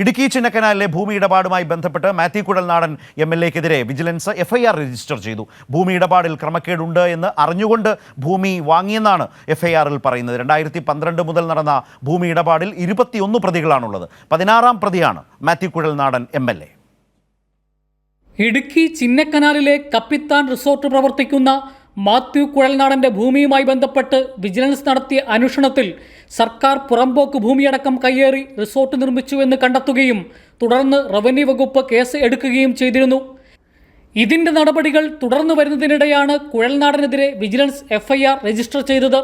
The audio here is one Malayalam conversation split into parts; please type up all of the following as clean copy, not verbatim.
ഇടുക്കി ചിന്നക്കനാലിലെ ഭൂമി ഇടപാടുമായി ബന്ധപ്പെട്ട് മാത്യു കുഴൽനാടൻ MLA-ക്കെതിരെ വിജിലൻസ് FIR രജിസ്റ്റർ ചെയ്തു. ഭൂമി ഇടപാടിൽ ക്രമക്കേടുണ്ട് എന്ന് അറിഞ്ഞുകൊണ്ട് ഭൂമി വാങ്ങിയെന്നാണ് FIR-ൽ പറയുന്നത്. 2012 മുതൽ നടന്ന ഭൂമി ഇടപാടിൽ 21 പ്രതികളാണുള്ളത്. 16-ാം പ്രതിയാണ് മാത്യു കുഴൽനാടൻ MLA. ഇടുക്കി ചിന്നക്കനാലിലെ കപ്പിത്താൻ റിസോർട്ട് പ്രവർത്തിക്കുന്ന മാത്യു കുഴൽനാടൻ്റെ ഭൂമിയുമായി ബന്ധപ്പെട്ട് വിജിലൻസ് നടത്തിയ അന്വേഷണത്തിൽ സർക്കാർ പുറമ്പോക്ക് ഭൂമിയടക്കം കയ്യേറി റിസോർട്ട് നിർമ്മിച്ചുവെന്ന് കണ്ടെത്തുകയും തുടർന്ന് റവന്യൂ വകുപ്പ് കേസ് എടുക്കുകയും ചെയ്തിരുന്നു. ഇതിൻ്റെ നടപടികൾ തുടർന്നു വരുന്നതിനിടെയാണ് കുഴൽനാടനെതിരെ വിജിലൻസ് FIR രജിസ്റ്റർ ചെയ്തത്.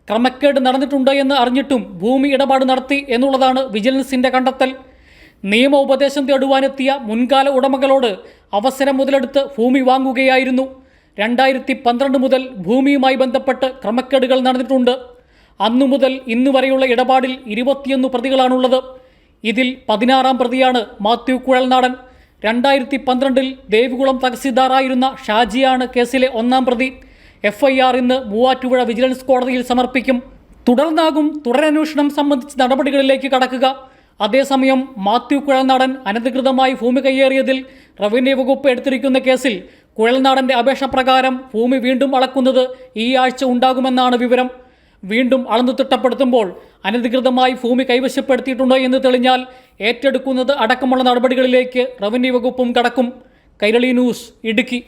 ക്രമക്കേട് നടന്നിട്ടുണ്ട് എന്ന് അറിഞ്ഞിട്ടും ഭൂമി ഇടപാട് നടത്തി എന്നുള്ളതാണ് വിജിലൻസിൻ്റെ കണ്ടെത്തൽ. നിയമ ഉപദേശം തേടുവാനെത്തിയ മുൻകാല ഉടമകളോട് അവസരം മുതലെടുത്ത് ഭൂമി വാങ്ങുകയായിരുന്നു. 2012 മുതൽ ഭൂമിയുമായി ബന്ധപ്പെട്ട് ക്രമക്കേടുകൾ നടന്നിട്ടുണ്ട്. അന്നു മുതൽ ഇന്നു വരെയുള്ള ഇടപാടിൽ 21 പ്രതികളാണുള്ളത്. ഇതിൽ 16-ാം പ്രതിയാണ് മാത്യു കുഴൽനാടൻ. 2012-ൽ ദേവികുളം തഹസിൽദാറായിരുന്ന ഷാജിയാണ് കേസിലെ 1-ാം പ്രതി. FIR ഇന്ന് മൂവാറ്റുപുഴ വിജിലൻസ് കോടതിയിൽ സമർപ്പിക്കും. തുടർന്നാകും തുടരന്വേഷണം സംബന്ധിച്ച നടപടികളിലേക്ക് കടക്കുക. അതേസമയം മാത്യു കുഴൽനാടൻ അനധികൃതമായി ഭൂമി കയ്യേറിയതിൽ റവന്യൂ വകുപ്പ് എടുത്തിരിക്കുന്ന കേസിൽ കുഴൽനാടൻ്റെ അപേക്ഷ പ്രകാരം ഭൂമി വീണ്ടും അളക്കുന്നത് ഈ ആഴ്ച ഉണ്ടാകുമെന്നാണ് വിവരം. വീണ്ടും അളന്നു തിട്ടപ്പെടുത്തുമ്പോൾ അനധികൃതമായി ഭൂമി കൈവശപ്പെടുത്തിയിട്ടുണ്ടോ എന്ന് തെളിഞ്ഞാൽ ഏറ്റെടുക്കുന്നത് അടക്കമുള്ള നടപടികളിലേക്ക് റവന്യൂ വകുപ്പും കടക്കും. കൈരളി ന്യൂസ്, ഇടുക്കി.